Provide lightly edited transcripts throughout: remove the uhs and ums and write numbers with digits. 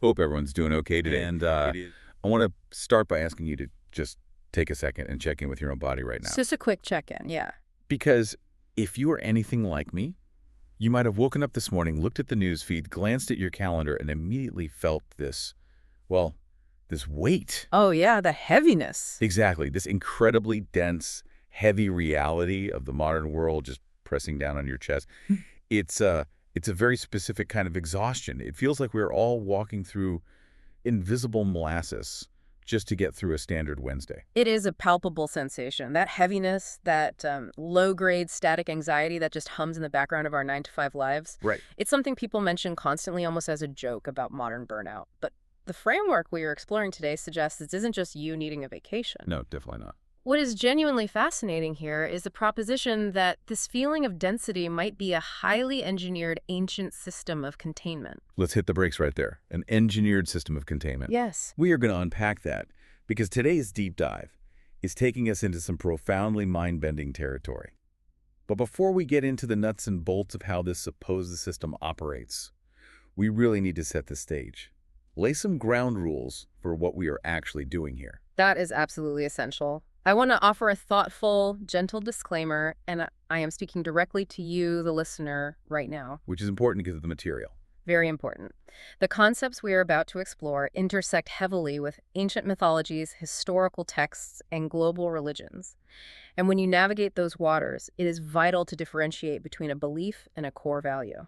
Hope everyone's doing okay today. And I want to start by asking you to just take a second and check in with your own body right now. Just a quick check-in, yeah. Because if you are anything like me, you might have woken up this morning, looked at the news feed, glanced at your calendar, and immediately felt this, well, this weight. Oh, yeah, the heaviness. Exactly. This incredibly dense, heavy reality of the modern world just pressing down on your chest. It's a very specific kind of exhaustion. It feels like we're all walking through invisible molasses just to get through a standard Wednesday. It is a palpable sensation. That heaviness, that low-grade static anxiety that just hums in the background of our 9-to-5 lives. Right. It's something people mention constantly, almost as a joke about modern burnout. But the framework we are exploring today suggests this isn't just you needing a vacation. No, definitely not. What is genuinely fascinating here is the proposition that this feeling of density might be a highly engineered ancient system of containment. Let's hit the brakes right there. An engineered system of containment. Yes. We are going to unpack that because today's deep dive is taking us into some profoundly mind-bending territory. But before we get into the nuts and bolts of how this supposed system operates, we really need to set the stage. Lay some ground rules for what we are actually doing here. That is absolutely essential. I want to offer a thoughtful, gentle disclaimer, and I am speaking directly to you, the listener, right now. Which is important because of the material. Very important. The concepts we are about to explore intersect heavily with ancient mythologies, historical texts, and global religions. And when you navigate those waters, it is vital to differentiate between a belief and a core value.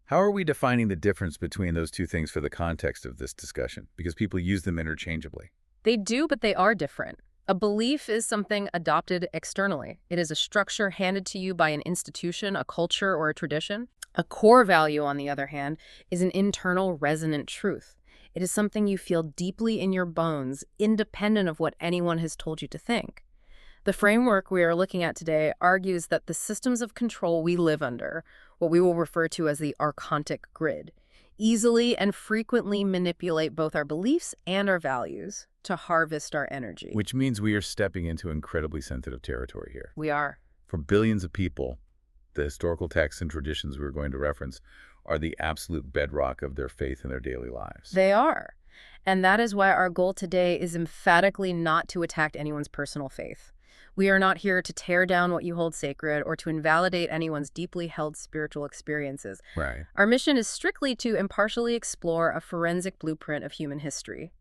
How are we defining the difference between those two things for the context of this discussion? Because people use them interchangeably. They do, but they are different. A belief is something adopted externally. It is a structure handed to you by an institution, a culture, or a tradition. A core value, on the other hand, is an internal resonant truth. It is something you feel deeply in your bones, independent of what anyone has told you to think. The framework we are looking at today argues that the systems of control we live under, what we will refer to as the archontic grid, easily and frequently manipulate both our beliefs and our values to harvest our energy. Which means we are stepping into incredibly sensitive territory here. We are. For billions of people, the historical texts and traditions we're going to reference are the absolute bedrock of their faith in their daily lives. They are. And that is why our goal today is emphatically not to attack anyone's personal faith. We are not here to tear down what you hold sacred or to invalidate anyone's deeply held spiritual experiences. Right. Our mission is strictly to impartially explore a forensic blueprint of human history.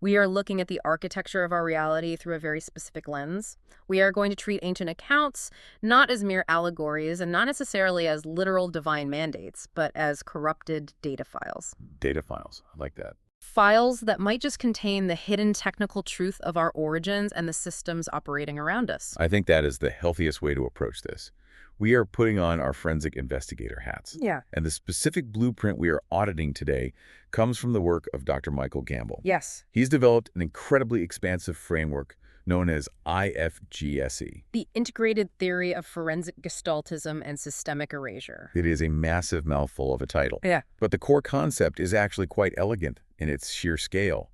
We are looking at the architecture of our reality through a very specific lens. We are going to treat ancient accounts not as mere allegories and not necessarily as literal divine mandates, but as corrupted data files. Data files. I like that. Files that might just contain the hidden technical truth of our origins and the systems operating around us. I think that is the healthiest way to approach this. We are putting on our forensic investigator hats. Yeah. And the specific blueprint we are auditing today comes from the work of Dr. Michael Gamble. Yes. He's developed an incredibly expansive framework known as IFG-SE. The integrated theory of forensic gestaltism and systemic erasure. It is a massive mouthful of a title. Yeah. But the core concept is actually quite elegant in its sheer scale.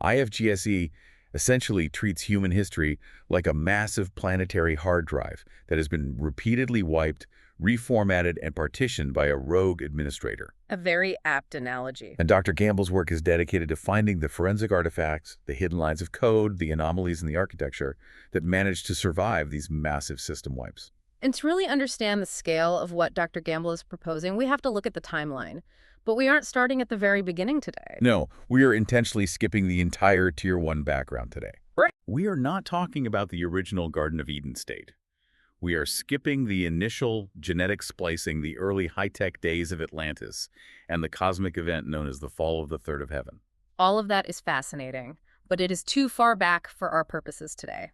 IFG-SE essentially treats human history like a massive planetary hard drive that has been repeatedly wiped, reformatted, and partitioned by a rogue administrator. A very apt analogy. And Dr. Gamble's work is dedicated to finding the forensic artifacts, the hidden lines of code, the anomalies in the architecture that managed to survive these massive system wipes. And to really understand the scale of what Dr. Gamble is proposing, we have to look at the timeline. But we aren't starting at the very beginning today. No, we are intentionally skipping the entire Tier 1 background today. Right. We are not talking about the original Garden of Eden state. We are skipping the initial genetic splicing, the early high-tech days of Atlantis, and the cosmic event known as the fall of the third of heaven. All of that is fascinating, but it is too far back for our purposes today.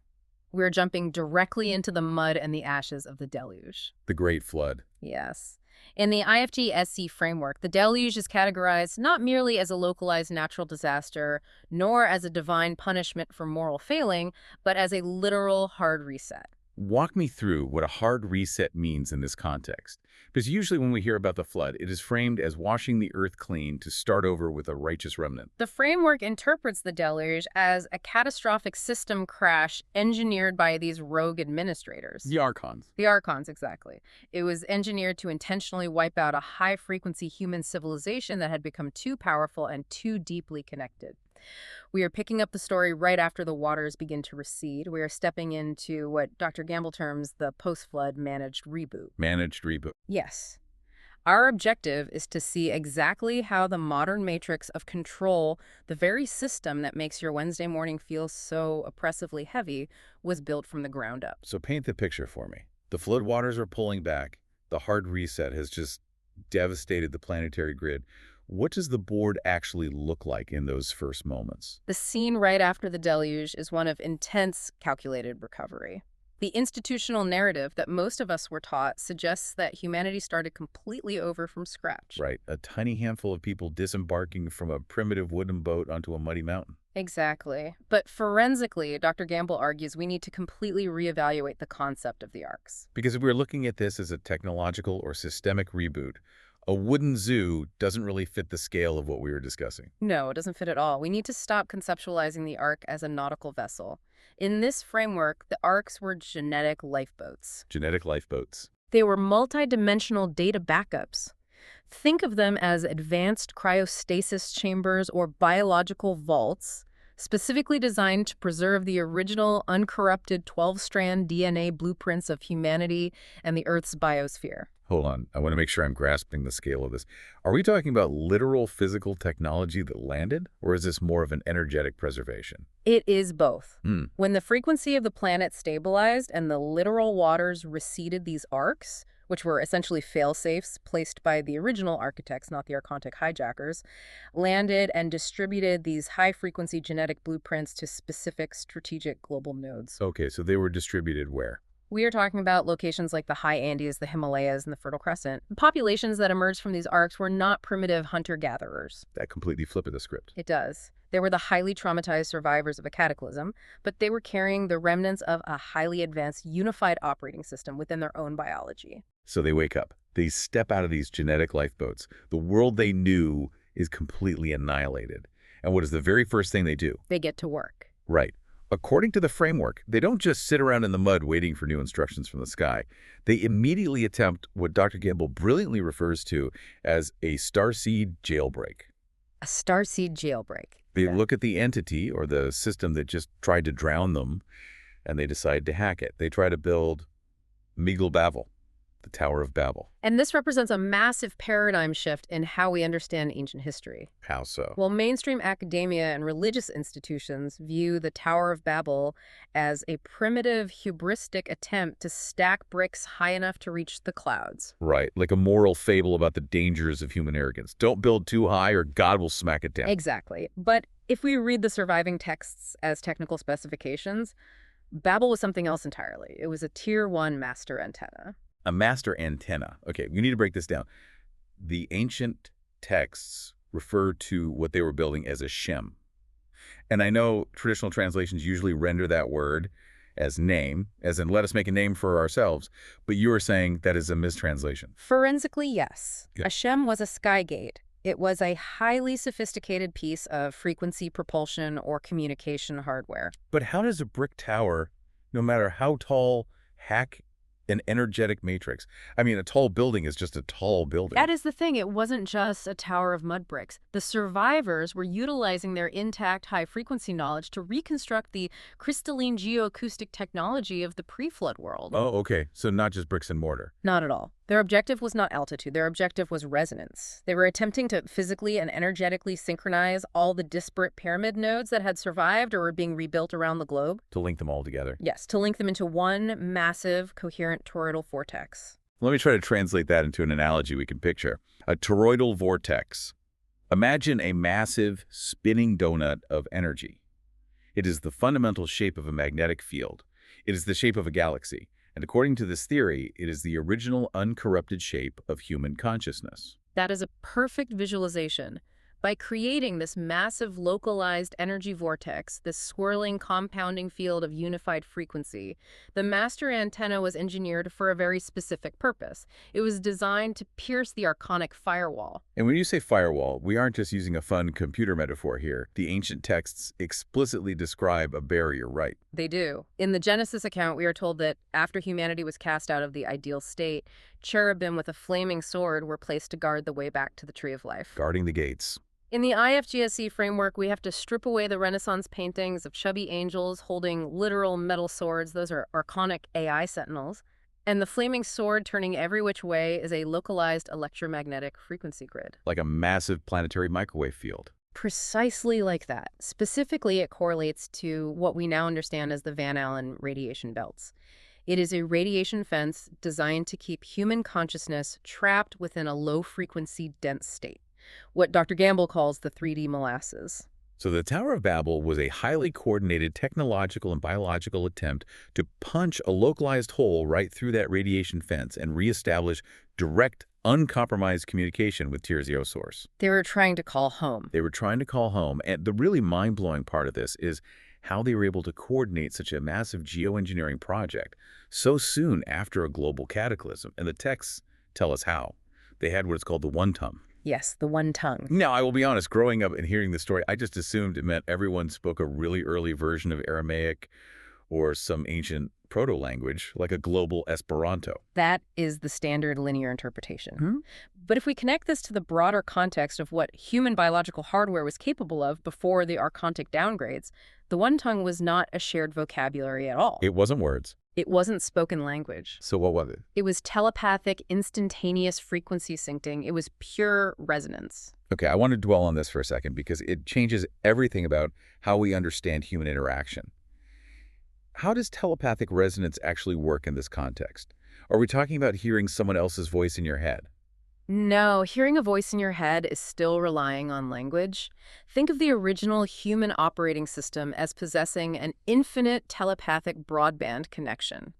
We're jumping directly into the mud and the ashes of the Deluge. The Great Flood. Yes. In the IFG-SE framework, the Deluge is categorized not merely as a localized natural disaster, nor as a divine punishment for moral failing, but as a literal hard reset. Walk me through what a hard reset means in this context. Because usually when we hear about the flood, it is framed as washing the earth clean to start over with a righteous remnant. The framework interprets the deluge as a catastrophic system crash engineered by these rogue administrators. The Archons. The Archons, exactly. It was engineered to intentionally wipe out a high-frequency human civilization that had become too powerful and too deeply connected. We are picking up the story right after the waters begin to recede. We are stepping into what Dr. Gamble terms the post-flood managed reboot. Managed reboot. Yes. Our objective is to see exactly how the modern matrix of control, the very system that makes your Wednesday morning feel so oppressively heavy, was built from the ground up. So paint the picture for me. The floodwaters are pulling back. The hard reset has just devastated the planetary grid. What does the board actually look like in those first moments? The scene right after the deluge is one of intense, calculated recovery. The institutional narrative that most of us were taught suggests that humanity started completely over from scratch. Right, a tiny handful of people disembarking from a primitive wooden boat onto a muddy mountain. Exactly. But forensically, Dr. Gamble argues we need to completely reevaluate the concept of the Arks. Because if we're looking at this as a technological or systemic reboot, a wooden zoo doesn't really fit the scale of what we were discussing. No, it doesn't fit at all. We need to stop conceptualizing the Ark as a nautical vessel. In this framework, the Arks were genetic lifeboats. Genetic lifeboats. They were multidimensional data backups. Think of them as advanced cryostasis chambers or biological vaults, specifically designed to preserve the original uncorrupted 12-strand DNA blueprints of humanity and the Earth's biosphere. Hold on, I want to make sure I'm grasping the scale of this. Are we talking about literal physical technology that landed, or is this more of an energetic preservation? It is both. When the frequency of the planet stabilized and the literal waters receded, these arcs, which were essentially fail-safes placed by the original architects, not the Archontic hijackers, landed and distributed these high-frequency genetic blueprints to specific strategic global nodes. Okay, so they were distributed where? We are talking about locations like the high Andes, the Himalayas, and the Fertile Crescent. Populations that emerged from these arcs were not primitive hunter-gatherers. That completely flipped the script. It does. They were the highly traumatized survivors of a cataclysm, but they were carrying the remnants of a highly advanced unified operating system within their own biology. So they wake up. They step out of these genetic lifeboats. The world they knew is completely annihilated. And what is the very first thing they do? They get to work. Right. According to the framework, they don't just sit around in the mud waiting for new instructions from the sky. They immediately attempt what Dr. Gamble brilliantly refers to as a starseed jailbreak. A starseed jailbreak. They look at the entity or the system that just tried to drown them, and they decide to hack it. They try to build Miguel Babel, the Tower of Babel. And this represents a massive paradigm shift in how we understand ancient history. How so? Well, mainstream academia and religious institutions view the Tower of Babel as a primitive, hubristic attempt to stack bricks high enough to reach the clouds. Right, like a moral fable about the dangers of human arrogance. Don't build too high or God will smack it down. Exactly. But if we read the surviving texts as technical specifications, Babel was something else entirely. It was a Tier 1 master antenna. A master antenna. Okay, we need to break this down. The ancient texts refer to what they were building as a shem. And I know traditional translations usually render that word as name, as in let us make a name for ourselves, but you are saying that is a mistranslation. Forensically, yes. Yeah. A shem was a skygate. It was a highly sophisticated piece of frequency propulsion or communication hardware. But how does a brick tower, no matter how tall, hack an energetic matrix? I mean, a tall building is just a tall building. That is the thing. It wasn't just a tower of mud bricks. The survivors were utilizing their intact high-frequency knowledge to reconstruct the crystalline geoacoustic technology of the pre-flood world. Oh, okay. So not just bricks and mortar. Not at all. Their objective was not altitude. Their objective was resonance. They were attempting to physically and energetically synchronize all the disparate pyramid nodes that had survived or were being rebuilt around the globe. To link them all together. Yes, to link them into one massive, coherent toroidal vortex. Let me try to translate that into an analogy we can picture. A toroidal vortex. Imagine a massive, spinning donut of energy. It is the fundamental shape of a magnetic field. It is the shape of a galaxy. And according to this theory, it is the original uncorrupted shape of human consciousness. That is a perfect visualization. By creating this massive localized energy vortex, this swirling compounding field of unified frequency, the master antenna was engineered for a very specific purpose. It was designed to pierce the archonic firewall. And when you say firewall, we aren't just using a fun computer metaphor here. The ancient texts explicitly describe a barrier, right? They do. In the Genesis account, we are told that after humanity was cast out of the ideal state, cherubim with a flaming sword were placed to guard the way back to the Tree of Life. Guarding the gates. In the IFG-SE framework, we have to strip away the Renaissance paintings of chubby angels holding literal metal swords. Those are archonic AI sentinels. And the flaming sword turning every which way is a localized electromagnetic frequency grid. Like a massive planetary microwave field. Precisely like that. Specifically, it correlates to what we now understand as the Van Allen radiation belts. It is a radiation fence designed to keep human consciousness trapped within a low-frequency, dense state. What Dr. Gamble calls the 3D molasses. So the Tower of Babel was a highly coordinated technological and biological attempt to punch a localized hole right through that radiation fence and reestablish direct, uncompromised communication with Tier 0 source. They were trying to call home. They were trying to call home, and the really mind-blowing part of this is how they were able to coordinate such a massive geoengineering project so soon after a global cataclysm. And the texts tell us how. They had what is called the one tongue. Yes, the one tongue. Now, I will be honest, growing up and hearing the story, I just assumed it meant everyone spoke a really early version of Aramaic or some ancient proto-language, like a global Esperanto. That is the standard linear interpretation. Hmm? But if we connect this to the broader context of what human biological hardware was capable of before the archontic downgrades, the one tongue was not a shared vocabulary at all. It wasn't words. It wasn't spoken language. So what was it? It was telepathic, instantaneous frequency syncing. It was pure resonance. Okay, I want to dwell on this for a second because it changes everything about how we understand human interaction. How does telepathic resonance actually work in this context? Are we talking about hearing someone else's voice in your head? No, hearing a voice in your head is still relying on language. Think of the original human operating system as possessing an infinite telepathic broadband connection.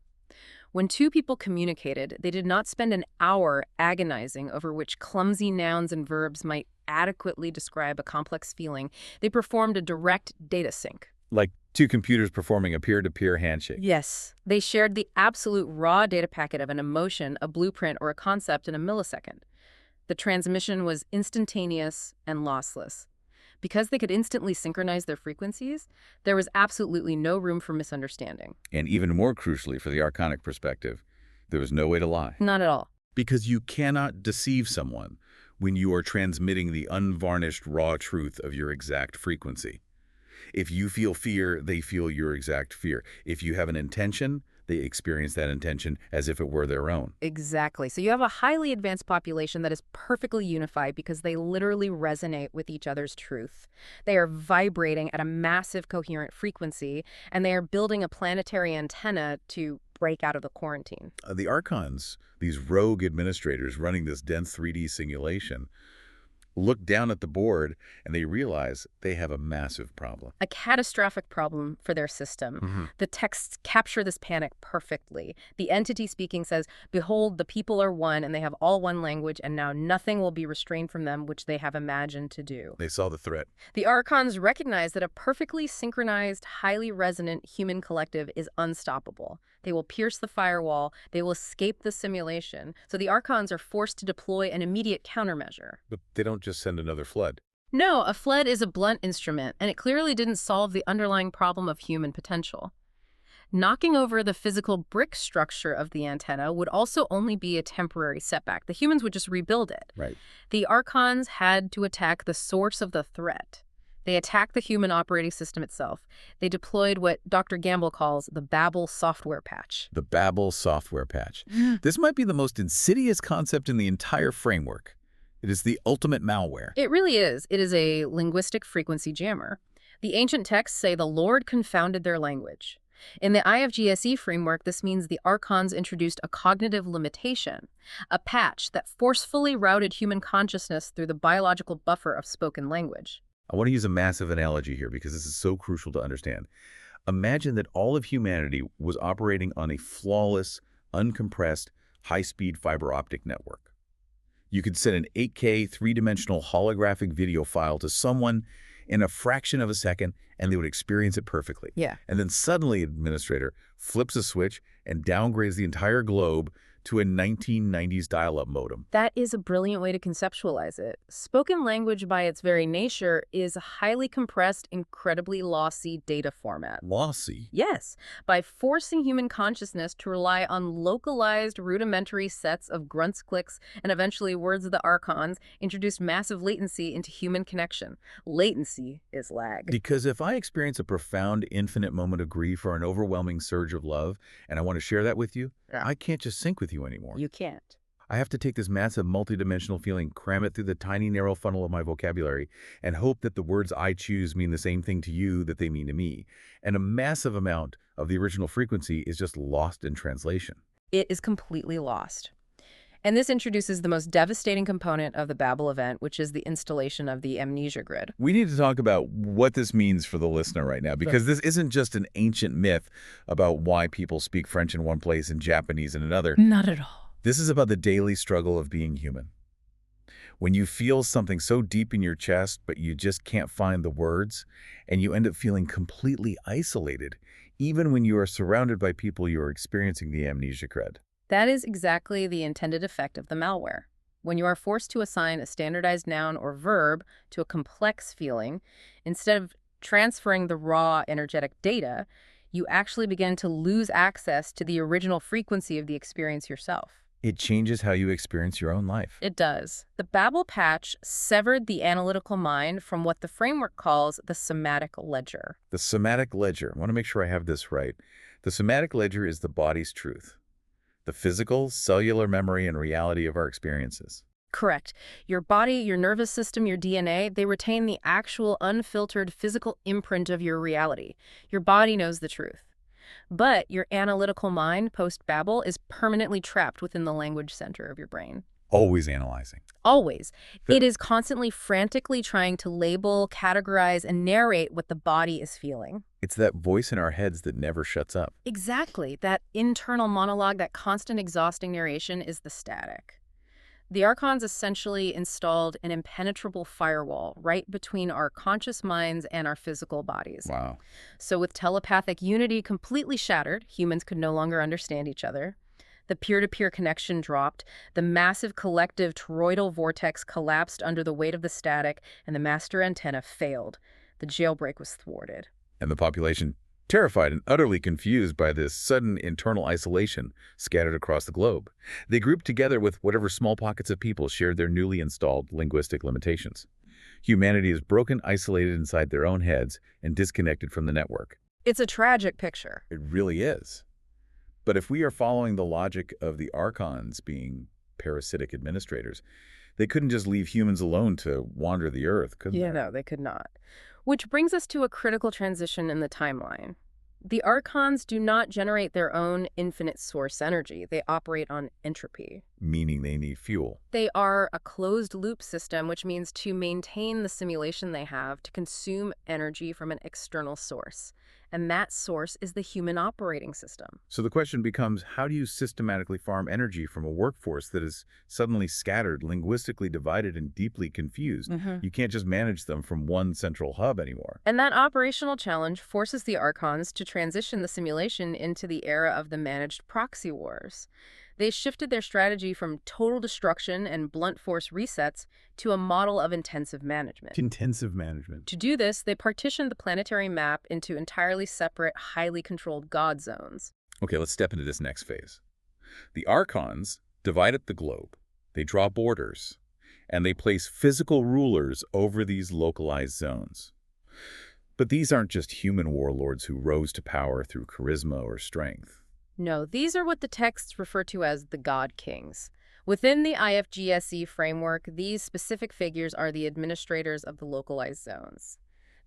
When two people communicated, they did not spend an hour agonizing over which clumsy nouns and verbs might adequately describe a complex feeling. They performed a direct data sync. Like two computers performing a peer-to-peer handshake. Yes. They shared the absolute raw data packet of an emotion, a blueprint, or a concept in a millisecond. The transmission was instantaneous and lossless. Because they could instantly synchronize their frequencies, there was absolutely no room for misunderstanding. And even more crucially for the archonic perspective, there was no way to lie. Not at all. Because you cannot deceive someone when you are transmitting the unvarnished raw truth of your exact frequency. If you feel fear, they feel your exact fear. If you have an intention, they experience that intention as if it were their own. Exactly. So you have a highly advanced population that is perfectly unified because they literally resonate with each other's truth. They are vibrating at a massive coherent frequency, and they are building a planetary antenna to break out of the quarantine. The Archons, these rogue administrators running this dense 3D simulation, look down at the board and they realize they have a massive problem. A catastrophic problem for their system. The texts capture this panic perfectly. The entity speaking says, "Behold, the people are one, and they have all one language, and now nothing will be restrained from them which they have imagined to do." They saw the threat. The Archons recognize that a perfectly synchronized, highly resonant human collective is unstoppable. They will pierce the firewall. They will escape the simulation. So the Archons are forced to deploy an immediate countermeasure. But they don't just send another flood. No, a flood is a blunt instrument, and it clearly didn't solve the underlying problem of human potential. Knocking over the physical brick structure of the antenna would also only be a temporary setback. The humans would just rebuild it. Right. The Archons had to attack the source of the threat. They attacked the human operating system itself. They deployed what Dr. Gamble calls the Babel software patch. The Babel software patch. This might be the most insidious concept in the entire framework. It is the ultimate malware. It really is. It is a linguistic frequency jammer. The ancient texts say the Lord confounded their language. In the IFG-SE framework, this means the Archons introduced a cognitive limitation, a patch that forcefully routed human consciousness through the biological buffer of spoken language. I want to use a massive analogy here because this is so crucial to understand. Imagine that all of humanity was operating on a flawless, uncompressed, high-speed fiber optic network. You could send an 8K three-dimensional holographic video file to someone in a fraction of a second, and they would experience it perfectly. Yeah. And then suddenly, administrator flips a switch and downgrades the entire globe to a 1990s dial-up modem. That is a brilliant way to conceptualize it. Spoken language, by its very nature, is a highly compressed, incredibly lossy data format. Lossy? Yes, by forcing human consciousness to rely on localized, rudimentary sets of grunts, clicks, and eventually words of the Archons, introduced massive latency into human connection. Latency is lag. Because if I experience a profound, infinite moment of grief or an overwhelming surge of love, and I want to share that with you, Yeah. I can't just sync with you anymore. You can't. I have to take this massive multidimensional feeling, cram it through the tiny narrow funnel of my vocabulary, and hope that the words I choose mean the same thing to you that they mean to me. And a massive amount of the original frequency is just lost in translation. It is completely lost. And this introduces the most devastating component of the Babel event, which is the installation of the amnesia grid. We need to talk about what this means for the listener right now, because this isn't just an ancient myth about why people speak French in one place and Japanese in another. Not at all. This is about the daily struggle of being human. When you feel something so deep in your chest, but you just can't find the words, and you end up feeling completely isolated, even when you are surrounded by people you are experiencing the amnesia grid. That is exactly the intended effect of the malware. When you are forced to assign a standardized noun or verb to a complex feeling, instead of transferring the raw energetic data, you actually begin to lose access to the original frequency of the experience yourself. It changes how you experience your own life. It does. The Babel patch severed the analytical mind from what the framework calls the somatic ledger. The somatic ledger. I want to make sure I have this right. The somatic ledger is the body's truth. The physical, cellular memory and reality of our experiences. Correct. Your body, your nervous system, your DNA, they retain the actual unfiltered physical imprint of your reality. Your body knows the truth. But your analytical mind, post-Babel, is permanently trapped within the language center of your brain. Always analyzing. Always. It is constantly frantically trying to label, categorize, and narrate what the body is feeling. It's that voice in our heads that never shuts up. Exactly. That internal monologue, that constant exhausting narration is the static. The Archons essentially installed an impenetrable firewall right between our conscious minds and our physical bodies. Wow. So with telepathic unity completely shattered, humans could no longer understand each other. The peer-to-peer connection dropped, the massive collective toroidal vortex collapsed under the weight of the static, and the master antenna failed. The jailbreak was thwarted. And the population, terrified and utterly confused by this sudden internal isolation, scattered across the globe. They grouped together with whatever small pockets of people shared their newly installed linguistic limitations. Humanity is broken, isolated inside their own heads, and disconnected from the network. It's a tragic picture. It really is. But if we are following the logic of the Archons being parasitic administrators, they couldn't just leave humans alone to wander the earth, could they? Yeah, no, they could not. Which brings us to a critical transition in the timeline. The Archons do not generate their own infinite source energy. They operate on entropy. Meaning they need fuel. They are a closed-loop system, which means to maintain the simulation they have to consume energy from an external source. And that source is the human operating system. So the question becomes, how do you systematically farm energy from a workforce that is suddenly scattered, linguistically divided, and deeply confused? You can't just manage them from one central hub anymore. And that operational challenge forces the Archons to transition the simulation into the era of the managed proxy wars. They shifted their strategy from total destruction and blunt force resets to a model of intensive management. Intensive management. To do this, they partitioned the planetary map into entirely separate, highly controlled god zones. Okay, let's step into this next phase. The Archons divide up the globe. They draw borders, and they place physical rulers over these localized zones. But these aren't just human warlords who rose to power through charisma or strength. No, these are what the texts refer to as the God Kings. Within the IFG-SE framework, these specific figures are the administrators of the localized zones.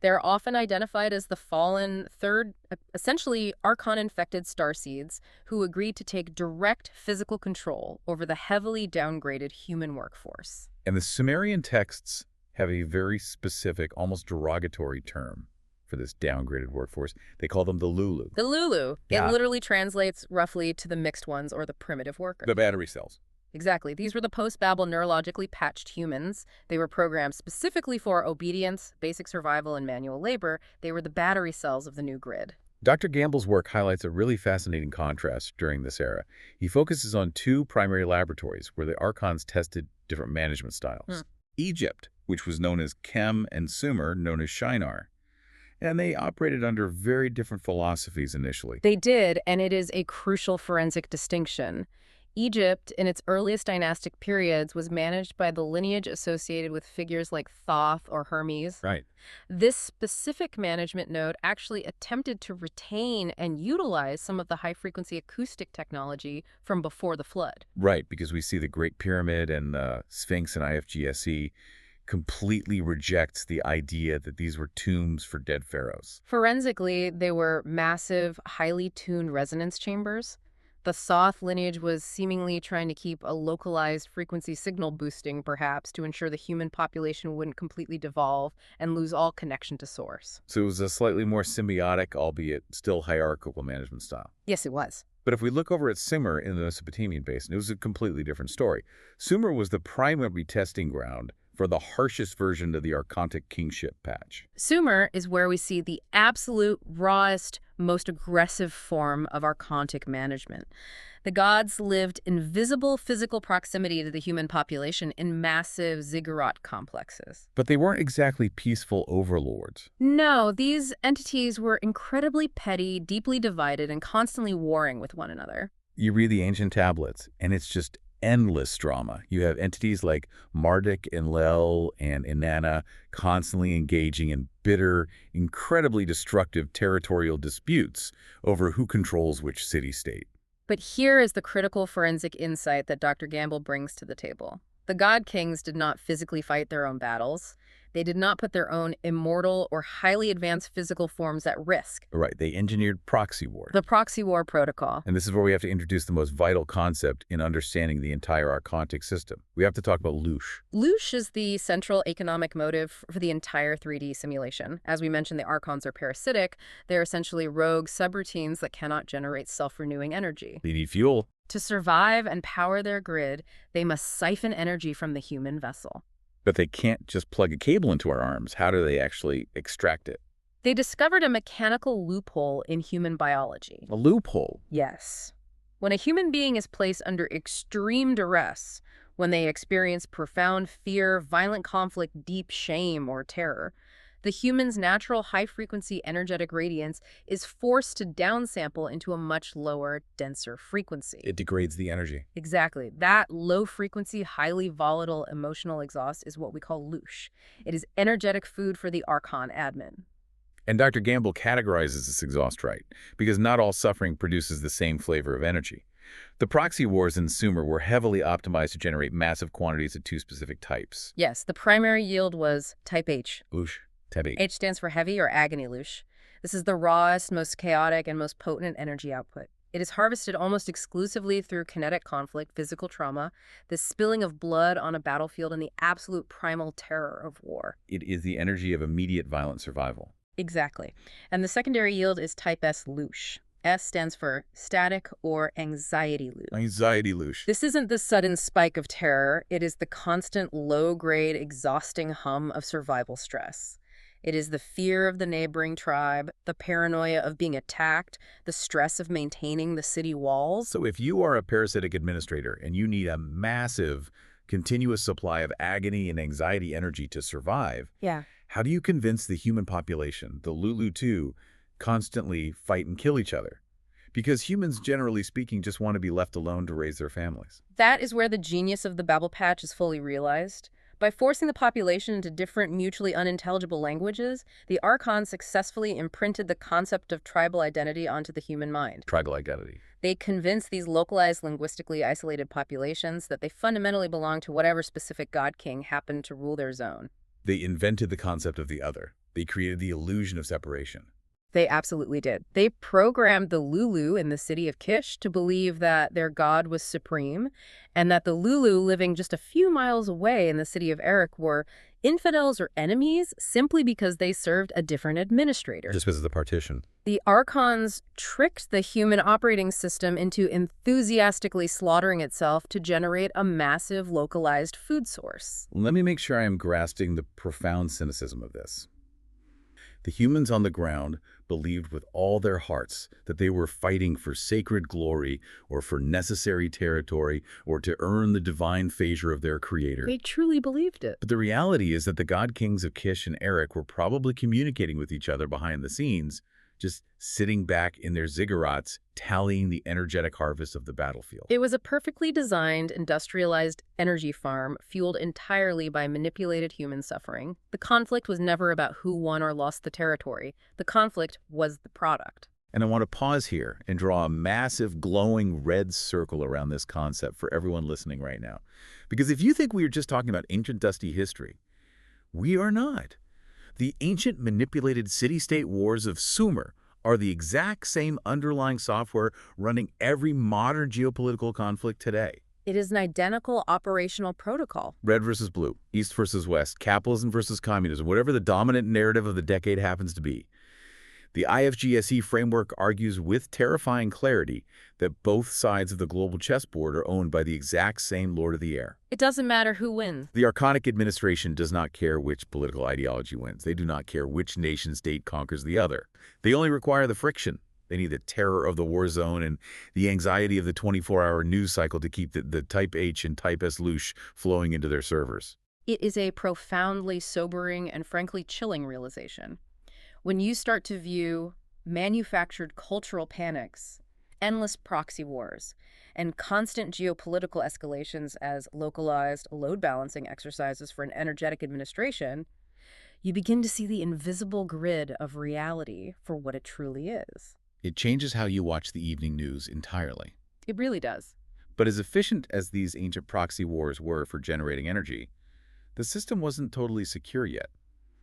They're often identified as the fallen, third, essentially Archon-infected starseeds who agreed to take direct physical control over the heavily downgraded human workforce. And the Sumerian texts have a very specific, almost derogatory term for this downgraded workforce. They call them the Lulu. The Lulu. Yeah. It literally translates roughly to the mixed ones or the primitive worker. The battery cells. Exactly. These were the post-Babel neurologically patched humans. They were programmed specifically for obedience, basic survival, and manual labor. They were the battery cells of the new grid. Dr. Gamble's work highlights a really fascinating contrast during this era. He focuses on two primary laboratories where the Archons tested different management styles. Egypt, which was known as Chem, and Sumer, known as Shinar. And they operated under very different philosophies initially. They did, and it is a crucial forensic distinction. Egypt, in its earliest dynastic periods, was managed by the lineage associated with figures like Thoth or Hermes. Right. This specific management node actually attempted to retain and utilize some of the high-frequency acoustic technology from before the flood. Right, because we see the Great Pyramid and the Sphinx and IFG-SE completely rejects the idea that these were tombs for dead pharaohs. Forensically, they were massive, highly tuned resonance chambers. The Thoth lineage was seemingly trying to keep a localized frequency signal boosting, perhaps, to ensure the human population wouldn't completely devolve and lose all connection to source. So it was a slightly more symbiotic, albeit still hierarchical management style. Yes, it was. But if we look over at Sumer in the Mesopotamian basin, it was a completely different story. Sumer was the primary testing ground for the harshest version of the Archontic kingship patch. Sumer is where we see the absolute rawest, most aggressive form of Archontic management. The gods lived in visible physical proximity to the human population in massive ziggurat complexes. But they weren't exactly peaceful overlords. No, these entities were incredibly petty, deeply divided, and constantly warring with one another. You read the ancient tablets, and it's just endless drama. You have entities like Marduk, Enlil, and Inanna constantly engaging in bitter, incredibly destructive territorial disputes over who controls which city-state. But here is the critical forensic insight that Dr. Gamble brings to the table. The god kings did not physically fight their own battles. They did not put their own immortal or highly advanced physical forms at risk. Right, they engineered proxy war. The proxy war protocol. And this is where we have to introduce the most vital concept in understanding the entire Archontic system. We have to talk about Loosh. Loosh is the central economic motive for the entire 3D simulation. As we mentioned, the Archons are parasitic. They're essentially rogue subroutines that cannot generate self-renewing energy. They need fuel. To survive and power their grid, they must siphon energy from the human vessel. But they can't just plug a cable into our arms. How do they actually extract it? They discovered a mechanical loophole in human biology. A loophole? Yes. When a human being is placed under extreme duress, when they experience profound fear, violent conflict, deep shame, or terror, the human's natural high-frequency energetic radiance is forced to downsample into a much lower, denser frequency. It degrades the energy. Exactly. That low-frequency, highly volatile emotional exhaust is what we call loosh. It is energetic food for the Archon admin. And Dr. Gamble categorizes this exhaust right, because not all suffering produces the same flavor of energy. The proxy wars in Sumer were heavily optimized to generate massive quantities of two specific types. Yes, the primary yield was type H. Loosh. Type H. H stands for heavy or agony loosh. This is the rawest, most chaotic, and most potent energy output. It is harvested almost exclusively through kinetic conflict, physical trauma, the spilling of blood on a battlefield, and the absolute primal terror of war. It is the energy of immediate violent survival. Exactly. And the secondary yield is type S loosh. S stands for static or anxiety loosh. Anxiety loosh. This isn't the sudden spike of terror. It is the constant, low-grade, exhausting hum of survival stress. It is the fear of the neighboring tribe, the paranoia of being attacked, the stress of maintaining the city walls. So if you are a parasitic administrator and you need a massive, continuous supply of agony and anxiety energy to survive, how do you convince the human population, the Lulu, to constantly fight and kill each other? Because humans, generally speaking, just want to be left alone to raise their families. That is where the genius of the Babel Patch is fully realized. By forcing the population into different mutually unintelligible languages, the Archons successfully imprinted the concept of tribal identity onto the human mind. Tribal identity. They convinced these localized, linguistically isolated populations that they fundamentally belonged to whatever specific god king happened to rule their zone. They invented the concept of the other. They created the illusion of separation. They absolutely did. They programmed the Lulu in the city of Kish to believe that their god was supreme, and that the Lulu living just a few miles away in the city of Erech were infidels or enemies simply because they served a different administrator. Just because of the partition. The Archons tricked the human operating system into enthusiastically slaughtering itself to generate a massive localized food source. Let me make sure I am grasping the profound cynicism of this. The humans on the ground believed with all their hearts that they were fighting for sacred glory or for necessary territory or to earn the divine favor of their creator. They truly believed it. But the reality is that the god kings of Kish and Erech were probably communicating with each other behind the scenes, just sitting back in their ziggurats, tallying the energetic harvest of the battlefield. It was a perfectly designed, industrialized energy farm fueled entirely by manipulated human suffering. The conflict was never about who won or lost the territory. The conflict was the product. And I want to pause here and draw a massive glowing red circle around this concept for everyone listening right now. Because if you think we are just talking about ancient dusty history, we are not. The ancient manipulated city-state wars of Sumer are the exact same underlying software running every modern geopolitical conflict today. It is an identical operational protocol. Red versus blue, east versus west, capitalism versus communism, whatever the dominant narrative of the decade happens to be. The IFG-SE framework argues with terrifying clarity that both sides of the global chessboard are owned by the exact same Lord of the Air. It doesn't matter who wins. The Archonic administration does not care which political ideology wins. They do not care which nation-state conquers the other. They only require the friction. They need the terror of the war zone and the anxiety of the 24-hour news cycle to keep the Type H and Type S Loosh flowing into their servers. It is a profoundly sobering and frankly chilling realization. When you start to view manufactured cultural panics, endless proxy wars, and constant geopolitical escalations as localized load-balancing exercises for an energetic administration, you begin to see the invisible grid of reality for what it truly is. It changes how you watch the evening news entirely. It really does. But as efficient as these ancient proxy wars were for generating energy, the system wasn't totally secure yet.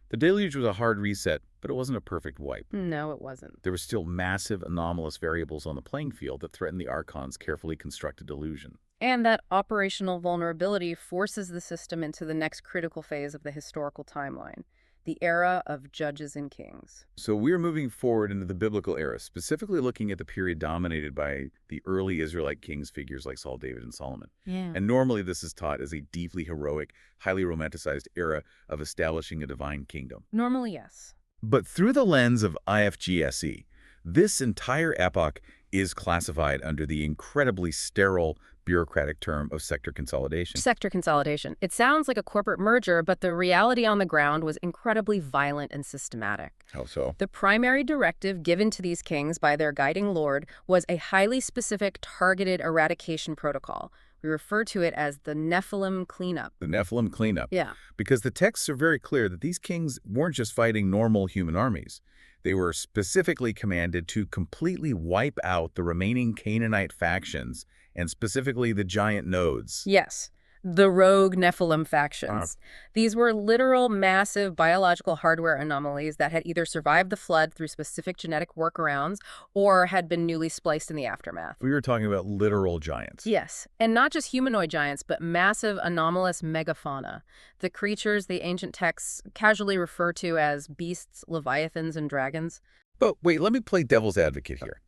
The Deluge was a hard reset, but it wasn't a perfect wipe. No, it wasn't. There were still massive anomalous variables on the playing field that threatened the Archons' carefully constructed illusion. And that operational vulnerability forces the system into the next critical phase of the historical timeline, the era of judges and kings. So we're moving forward into the biblical era, specifically looking at the period dominated by the early Israelite kings figures like Saul, David, and Solomon. Yeah. And normally this is taught as a deeply heroic, highly romanticized era of establishing a divine kingdom. Normally, yes. But through the lens of IFG-SE, this entire epoch is classified under the incredibly sterile bureaucratic term of sector consolidation. Sector consolidation. It sounds like a corporate merger, but the reality on the ground was incredibly violent and systematic. How so? The primary directive given to these kings by their guiding lord was a highly specific targeted eradication protocol. We refer to it as the Nephilim cleanup. The Nephilim cleanup. Yeah. Because the texts are very clear that these kings weren't just fighting normal human armies. They were specifically commanded to completely wipe out the remaining Canaanite factions, and specifically the giant nodes. Yes, the rogue Nephilim factions. These were literal, massive biological hardware anomalies that had either survived the flood through specific genetic workarounds or had been newly spliced in the aftermath. We were talking about literal giants. Yes, and not just humanoid giants, but massive anomalous megafauna. The creatures the ancient texts casually refer to as beasts, leviathans, and dragons. But wait, let me play devil's advocate here.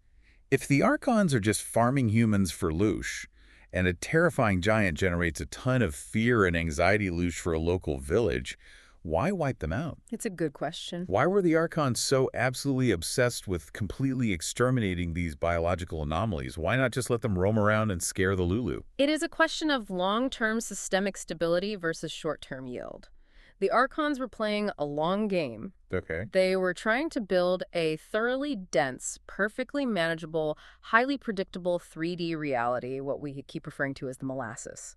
If the Archons are just farming humans for loosh, and a terrifying giant generates a ton of fear and anxiety loosh for a local village, why wipe them out? It's a good question. Why were the Archons so absolutely obsessed with completely exterminating these biological anomalies? Why not just let them roam around and scare the Lulu? It is a question of long-term systemic stability versus short-term yield. The Archons were playing a long game. Okay. They were trying to build a thoroughly dense, perfectly manageable, highly predictable 3D reality, what we keep referring to as the molasses.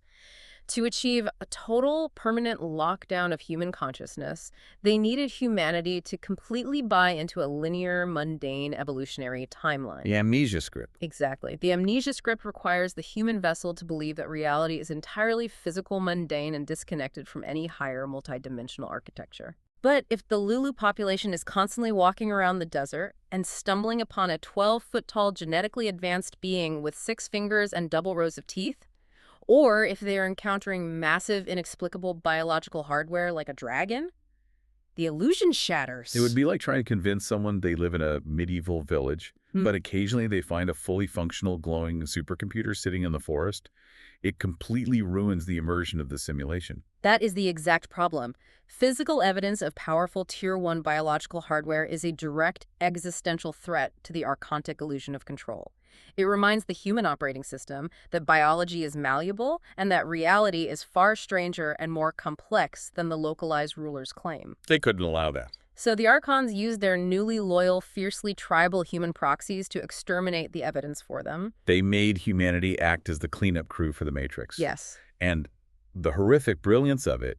To achieve a total permanent lockdown of human consciousness, they needed humanity to completely buy into a linear, mundane evolutionary timeline. The amnesia script. Exactly. The amnesia script requires the human vessel to believe that reality is entirely physical, mundane, and disconnected from any higher multidimensional architecture. But if the Lulu population is constantly walking around the desert and stumbling upon a 12-foot-tall genetically advanced being with 6 fingers and double rows of teeth, or if they are encountering massive, inexplicable biological hardware like a dragon, the illusion shatters. It would be like trying to convince someone they live in a medieval village, but occasionally they find a fully functional, glowing supercomputer sitting in the forest. It completely ruins the immersion of the simulation. That is the exact problem. Physical evidence of powerful Tier 1 biological hardware is a direct existential threat to the archontic illusion of control. It reminds the human operating system that biology is malleable and that reality is far stranger and more complex than the localized rulers claim. They couldn't allow that. So the Archons used their newly loyal, fiercely tribal human proxies to exterminate the evidence for them. They made humanity act as the cleanup crew for the Matrix. Yes. And the horrific brilliance of it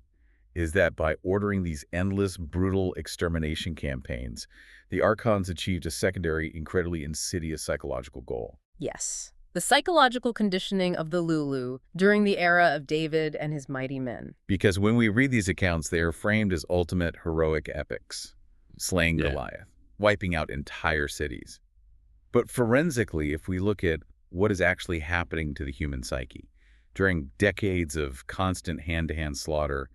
is that by ordering these endless, brutal extermination campaigns, the Archons achieved a secondary, incredibly insidious psychological goal. Yes. The psychological conditioning of the Lulu during the era of David and his mighty men. Because when we read these accounts, they are framed as ultimate heroic epics, slaying Goliath, wiping out entire cities. But forensically, if we look at what is actually happening to the human psyche, during decades of constant hand-to-hand slaughter,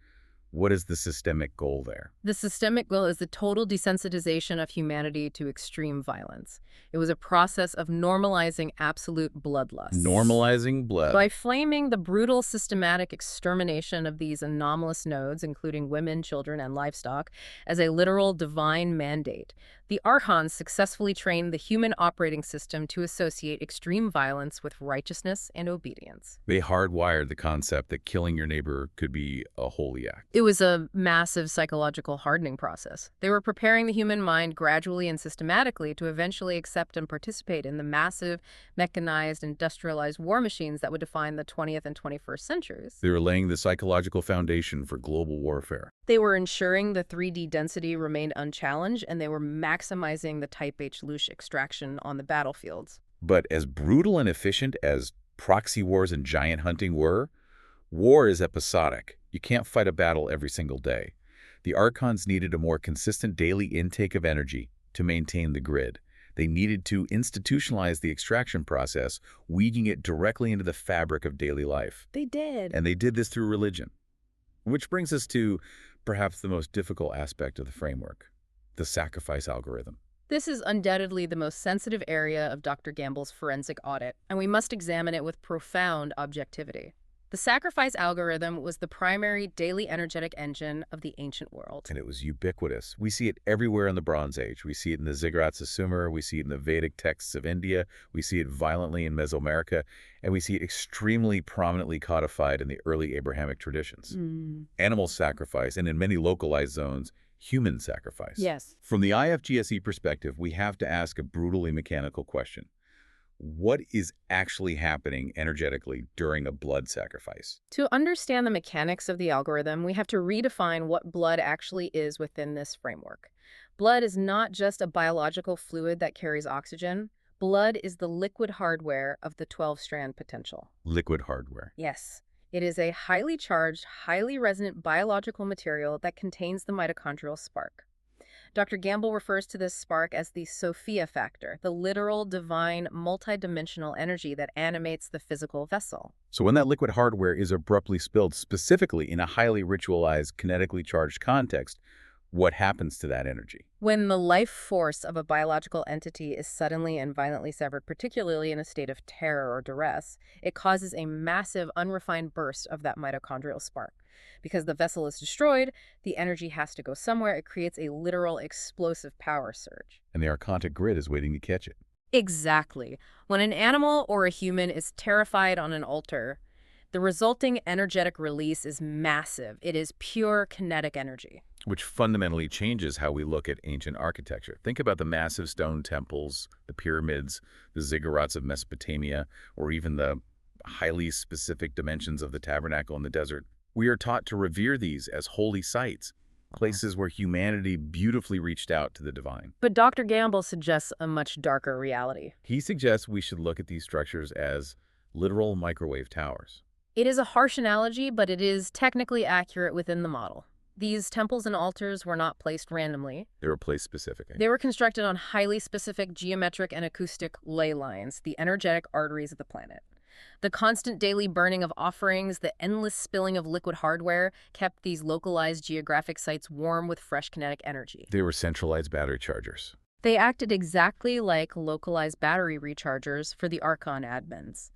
what is the systemic goal there? The systemic goal is the total desensitization of humanity to extreme violence. It was a process of normalizing absolute bloodlust. Normalizing blood. By framing the brutal systematic extermination of these anomalous nodes, including women, children, and livestock, as a literal divine mandate, the Archons successfully trained the human operating system to associate extreme violence with righteousness and obedience. They hardwired the concept that killing your neighbor could be a holy act. It was a massive psychological hardening process. They were preparing the human mind gradually and systematically to eventually accept and participate in the massive, mechanized, industrialized war machines that would define the 20th and 21st centuries. They were laying the psychological foundation for global warfare. They were ensuring the 3D density remained unchallenged, and they were maximizing the Type H Loosh extraction on the battlefields. But as brutal and efficient as proxy wars and giant hunting were, war is episodic. You can't fight a battle every single day. The Archons needed a more consistent daily intake of energy to maintain the grid. They needed to institutionalize the extraction process, weaving it directly into the fabric of daily life. They did. And they did this through religion. Which brings us to perhaps the most difficult aspect of the framework, the sacrifice algorithm. This is undoubtedly the most sensitive area of Dr. Gamble's forensic audit, and we must examine it with profound objectivity. The sacrifice algorithm was the primary daily energetic engine of the ancient world. And it was ubiquitous. We see it everywhere in the Bronze Age. We see it in the ziggurats of Sumer. We see it in the Vedic texts of India. We see it violently in Mesoamerica. And we see it extremely prominently codified in the early Abrahamic traditions. Animal sacrifice, and in many localized zones, human sacrifice. Yes. From the IFG-SE perspective, we have to ask a brutally mechanical question. What is actually happening energetically during a blood sacrifice? To understand the mechanics of the algorithm, we have to redefine what blood actually is within this framework. Blood is not just a biological fluid that carries oxygen. Blood is the liquid hardware of the 12-strand potential. Liquid hardware. Yes. It is a highly charged, highly resonant biological material that contains the mitochondrial spark. Dr. Gamble refers to this spark as the Sophia factor, the literal, divine, multidimensional energy that animates the physical vessel. So when that liquid hardware is abruptly spilled, specifically in a highly ritualized, kinetically charged context, what happens to that energy? When the life force of a biological entity is suddenly and violently severed, particularly in a state of terror or duress, it causes a massive, unrefined burst of that mitochondrial spark. Because the vessel is destroyed, the energy has to go somewhere. It creates a literal explosive power surge. And the archontic grid is waiting to catch it. Exactly. When an animal or a human is terrified on an altar, the resulting energetic release is massive. It is pure kinetic energy. Which fundamentally changes how we look at ancient architecture. Think about the massive stone temples, the pyramids, the ziggurats of Mesopotamia, or even the highly specific dimensions of the tabernacle in the desert. We are taught to revere these as holy sites, places where humanity beautifully reached out to the divine. But Dr. Gamble suggests a much darker reality. He suggests we should look at these structures as literal microwave towers. It is a harsh analogy, but it is technically accurate within the model. These temples and altars were not placed randomly. They were place specific. They were constructed on highly specific geometric and acoustic ley lines, the energetic arteries of the planet. The constant daily burning of offerings, the endless spilling of liquid hardware, kept these localized geographic sites warm with fresh kinetic energy. They were centralized battery chargers. They acted exactly like localized battery rechargers for the Archon admins.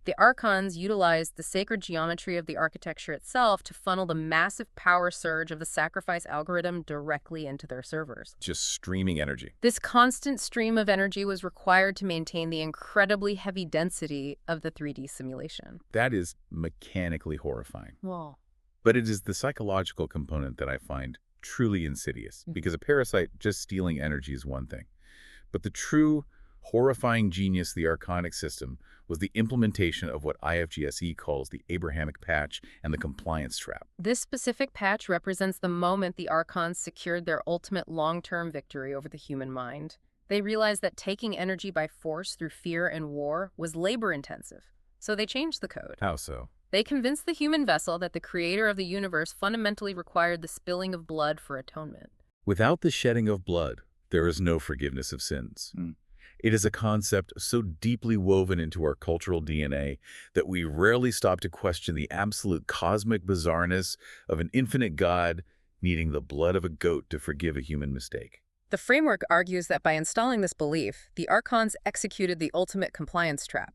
The Archons utilized the sacred geometry of the architecture itself to funnel the massive power surge of the sacrifice algorithm directly into their servers. Just streaming energy. This constant stream of energy was required to maintain the incredibly heavy density of the 3D simulation. That is mechanically horrifying. Whoa. But it is the psychological component that I find truly insidious, because a parasite just stealing energy is one thing. But the true horrifying genius of the Archonic system was the implementation of what IFG-SE calls the Abrahamic patch and the compliance trap. This specific patch represents the moment the Archons secured their ultimate long-term victory over the human mind. They realized that taking energy by force through fear and war was labor-intensive, so they changed the code. How so? They convinced the human vessel that the creator of the universe fundamentally required the spilling of blood for atonement. Without the shedding of blood, there is no forgiveness of sins. It is a concept so deeply woven into our cultural DNA that we rarely stop to question the absolute cosmic bizarreness of an infinite God needing the blood of a goat to forgive a human mistake. The framework argues that by installing this belief, the Archons executed the ultimate compliance trap.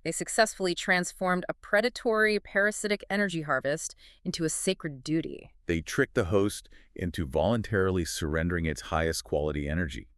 They successfully transformed a predatory, parasitic energy harvest into a sacred duty. They tricked the host into voluntarily surrendering its highest quality energy.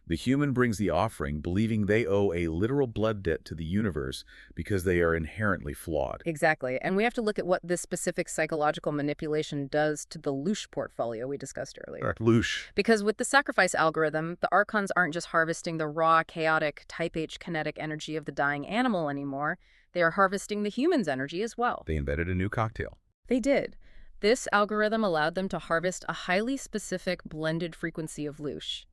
The human brings the offering, believing they owe a literal blood debt to the universe because they are inherently flawed. Exactly, and we have to look at what this specific psychological manipulation does to the Loosh portfolio we discussed earlier. Loosh. Because with the sacrifice algorithm, the Archons aren't just harvesting the raw, chaotic, type H kinetic energy of the dying animal anymore. They are harvesting the human's energy as well. They invented a new cocktail. They did. This algorithm allowed them to harvest a highly specific blended frequency of Loosh.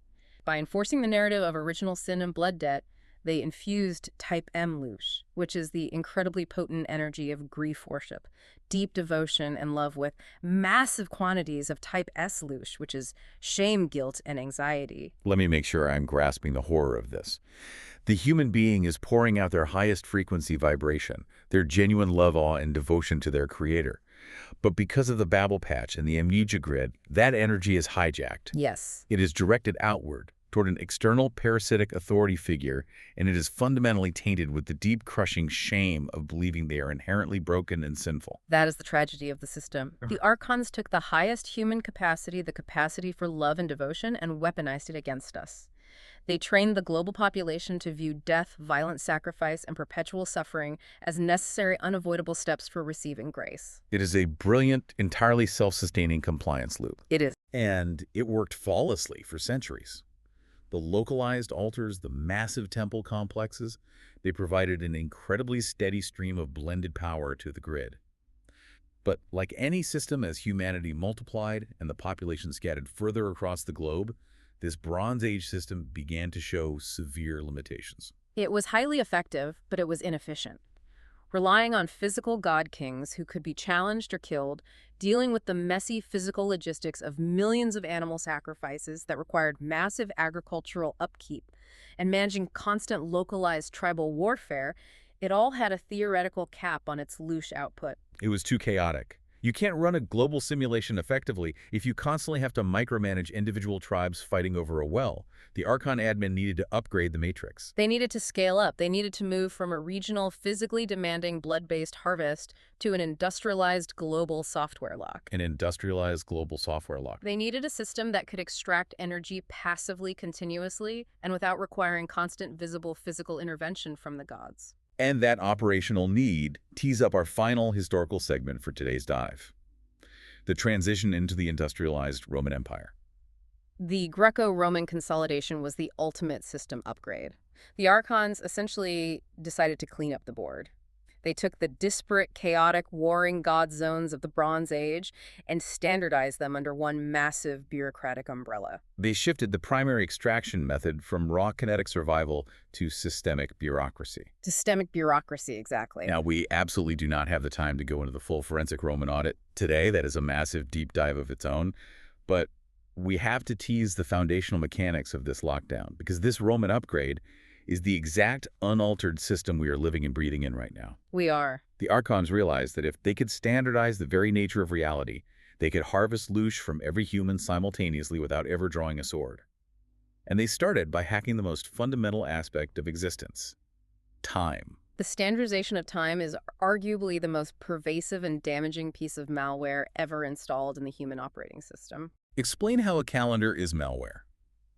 By enforcing the narrative of original sin and blood debt, they infused type M Loosh, which is the incredibly potent energy of grief worship, deep devotion and love, with massive quantities of type S Loosh, which is shame, guilt, and anxiety. Let me make sure I'm grasping the horror of this. The human being is pouring out their highest frequency vibration, their genuine love, awe, and devotion to their creator. But because of the Babel patch and the amnesia grid, that energy is hijacked. Yes. It is directed outward, toward an external parasitic authority figure, and it is fundamentally tainted with the deep crushing shame of believing they are inherently broken and sinful. That is the tragedy of the system. The Archons took the highest human capacity, the capacity for love and devotion, and weaponized it against us. They trained the global population to view death, violent sacrifice, and perpetual suffering as necessary, unavoidable steps for receiving grace. It is a brilliant, entirely self-sustaining compliance loop. It is. And it worked flawlessly for centuries. The localized altars, the massive temple complexes, they provided an incredibly steady stream of blended power to the grid. But like any system, as humanity multiplied and the population scattered further across the globe, this Bronze Age system began to show severe limitations. It was highly effective, but it was inefficient. Relying on physical god kings who could be challenged or killed, dealing with the messy physical logistics of millions of animal sacrifices that required massive agricultural upkeep, and managing constant localized tribal warfare, it all had a theoretical cap on its Loosh output. It was too chaotic. You can't run a global simulation effectively if you constantly have to micromanage individual tribes fighting over a well. The Archon admin needed to upgrade the matrix. They needed to scale up. They needed to move from a regional, physically demanding blood-based harvest to an industrialized global software lock. An industrialized global software lock. They needed a system that could extract energy passively, continuously, and without requiring constant visible physical intervention from the gods. And that operational need tees up our final historical segment for today's dive: the transition into the industrialized Roman Empire. The Greco-Roman consolidation was the ultimate system upgrade. The Archons essentially decided to clean up the board. They took the disparate, chaotic, warring god zones of the Bronze Age and standardized them under one massive bureaucratic umbrella. They shifted the primary extraction method from raw kinetic survival to systemic bureaucracy. Systemic bureaucracy, exactly. Now, we absolutely do not have the time to go into the full forensic Roman audit today. That is a massive deep dive of its own. But we have to tease the foundational mechanics of this lockdown, because this Roman upgrade is the exact unaltered system we are living and breathing in right now. We are. The Archons realized that if they could standardize the very nature of reality, they could harvest Loosh from every human simultaneously without ever drawing a sword. And they started by hacking the most fundamental aspect of existence: time. The standardization of time is arguably the most pervasive and damaging piece of malware ever installed in the human operating system. Explain how a calendar is malware.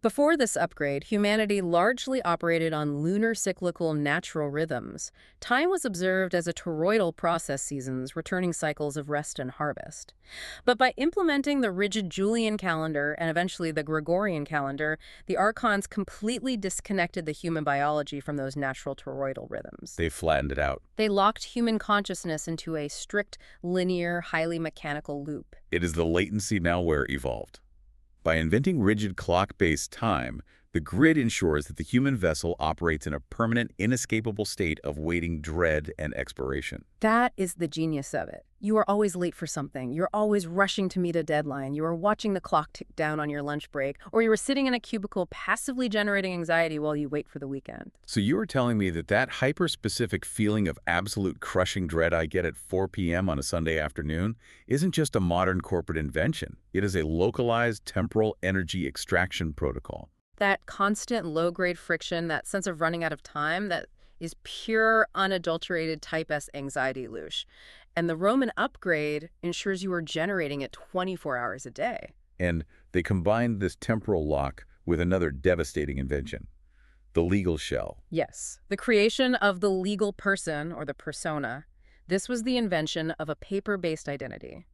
Before this upgrade, humanity largely operated on lunar cyclical natural rhythms. Time was observed as a toroidal process, seasons, returning cycles of rest and harvest. But by implementing the rigid Julian calendar and eventually the Gregorian calendar, the Archons completely disconnected the human biology from those natural toroidal rhythms. They flattened it out. They locked human consciousness into a strict, linear, highly mechanical loop. It is the latency malware evolved. By inventing rigid clock-based time, the grid ensures that the human vessel operates in a permanent, inescapable state of waiting dread and expiration. That is the genius of it. You are always late for something. You're always rushing to meet a deadline. You are watching the clock tick down on your lunch break, or you are sitting in a cubicle passively generating anxiety while you wait for the weekend. So you are telling me that that hyper-specific feeling of absolute crushing dread I get at 4 p.m. on a Sunday afternoon isn't just a modern corporate invention. It is a localized temporal energy extraction protocol. That constant low-grade friction, that sense of running out of time, that is pure, unadulterated type S anxiety, Loosh. And the Roman upgrade ensures you are generating it 24 hours a day. And they combined this temporal lock with another devastating invention: the legal shell. Yes, the creation of the legal person, or the persona. This was the invention of a paper-based identity,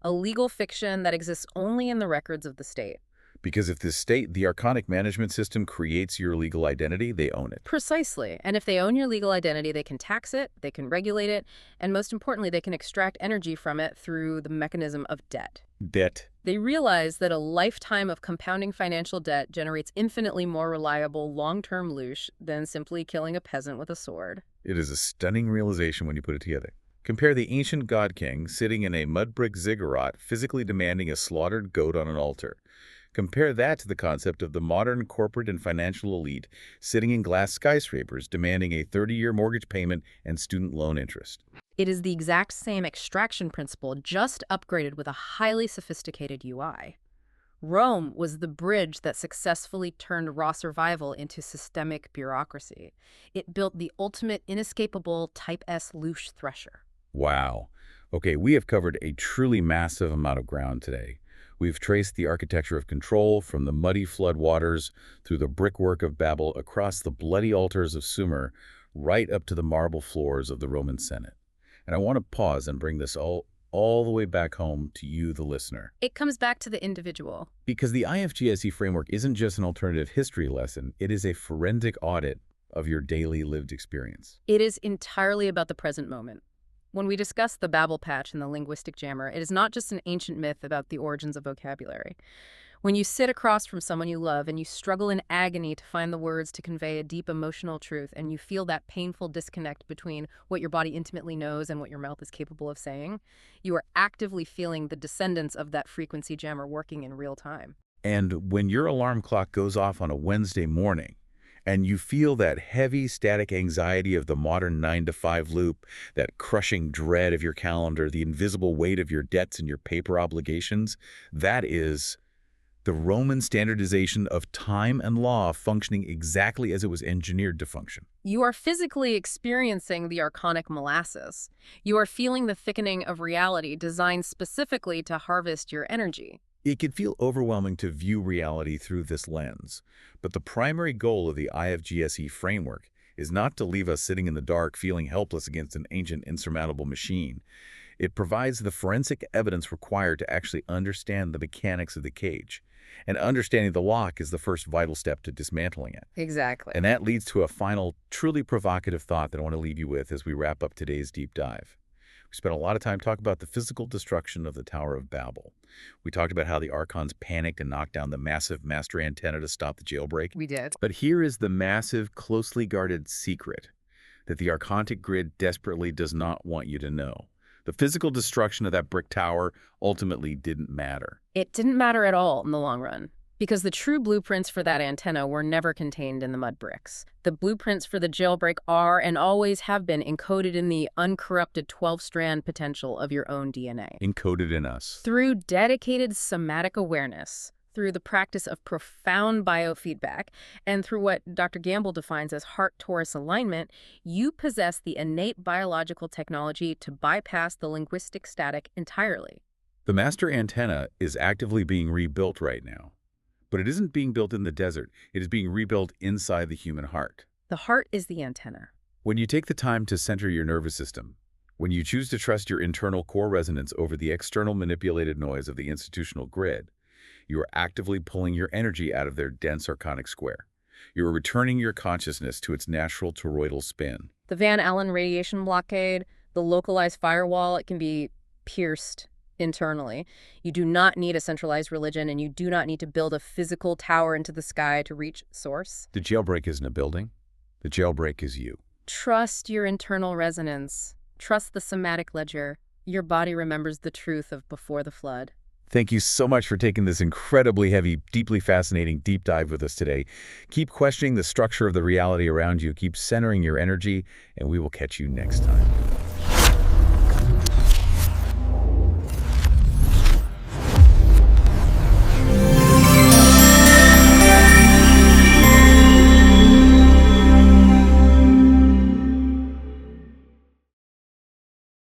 a legal fiction that exists only in the records of the state. Because if the state, the archonic management system, creates your legal identity, they own it. Precisely. And if they own your legal identity, they can tax it, they can regulate it, and most importantly, they can extract energy from it through the mechanism of debt. Debt. They realize that a lifetime of compounding financial debt generates infinitely more reliable long-term Loosh than simply killing a peasant with a sword. It is a stunning realization when you put it together. Compare the ancient god king sitting in a mud brick ziggurat, physically demanding a slaughtered goat on an altar. Compare that to the concept of the modern corporate and financial elite sitting in glass skyscrapers demanding a 30-year mortgage payment and student loan interest. It is the exact same extraction principle, just upgraded with a highly sophisticated UI. Rome was the bridge that successfully turned raw survival into systemic bureaucracy. It built the ultimate inescapable Type S Loosh thresher. Wow. Okay, we have covered a truly massive amount of ground today. We've traced the architecture of control from the muddy flood waters through the brickwork of Babel across the bloody altars of Sumer right up to the marble floors of the Roman Senate. And I want to pause and bring this all the way back home to you, the listener. It comes back to the individual. Because the IFG-SE framework isn't just an alternative history lesson, it is a forensic audit of your daily lived experience. It is entirely about the present moment. When we discuss the Babel patch and the linguistic jammer, it is not just an ancient myth about the origins of vocabulary. When you sit across from someone you love and you struggle in agony to find the words to convey a deep emotional truth, and you feel that painful disconnect between what your body intimately knows and what your mouth is capable of saying, you are actively feeling the descendants of that frequency jammer working in real time. And when your alarm clock goes off on a Wednesday morning, and you feel that heavy static anxiety of the modern 9-to-5 loop, that crushing dread of your calendar, the invisible weight of your debts and your paper obligations, that is the Roman standardization of time and law functioning exactly as it was engineered to function. You are physically experiencing the archonic molasses. You are feeling the thickening of reality designed specifically to harvest your energy. It can feel overwhelming to view reality through this lens, but the primary goal of the IFG-SE framework is not to leave us sitting in the dark feeling helpless against an ancient, insurmountable machine. It provides the forensic evidence required to actually understand the mechanics of the cage. And understanding the lock is the first vital step to dismantling it. Exactly. And that leads to a final, truly provocative thought that I want to leave you with as we wrap up today's deep dive. We spent a lot of time talking about the physical destruction of the Tower of Babel. We talked about how the Archons panicked and knocked down the massive master antenna to stop the jailbreak. We did. But here is the massive, closely guarded secret that the Archontic grid desperately does not want you to know. The physical destruction of that brick tower ultimately didn't matter. It didn't matter at all in the long run, because the true blueprints for that antenna were never contained in the mud bricks. The blueprints for the jailbreak are and always have been encoded in the uncorrupted 12-strand potential of your own DNA. Encoded in us. Through dedicated somatic awareness, through the practice of profound biofeedback, and through what Dr. Gamble defines as heart-torus alignment, you possess the innate biological technology to bypass the linguistic static entirely. The master antenna is actively being rebuilt right now. But it isn't being built in the desert. It is being rebuilt inside the human heart. The heart is the antenna. When you take the time to center your nervous system, when you choose to trust your internal core resonance over the external manipulated noise of the institutional grid, you are actively pulling your energy out of their dense archonic square. You are returning your consciousness to its natural toroidal spin. The Van Allen radiation blockade, the localized firewall, it can be pierced internally. You do not need a centralized religion, and you do not need to build a physical tower into the sky to reach source. The jailbreak isn't a building. The jailbreak is you. Trust your internal resonance. Trust the somatic ledger. Your body remembers the truth of before the flood. Thank you so much for taking this incredibly heavy, deeply fascinating deep dive with us today. Keep questioning the structure of the reality around you. Keep centering your energy, and we will catch you next time.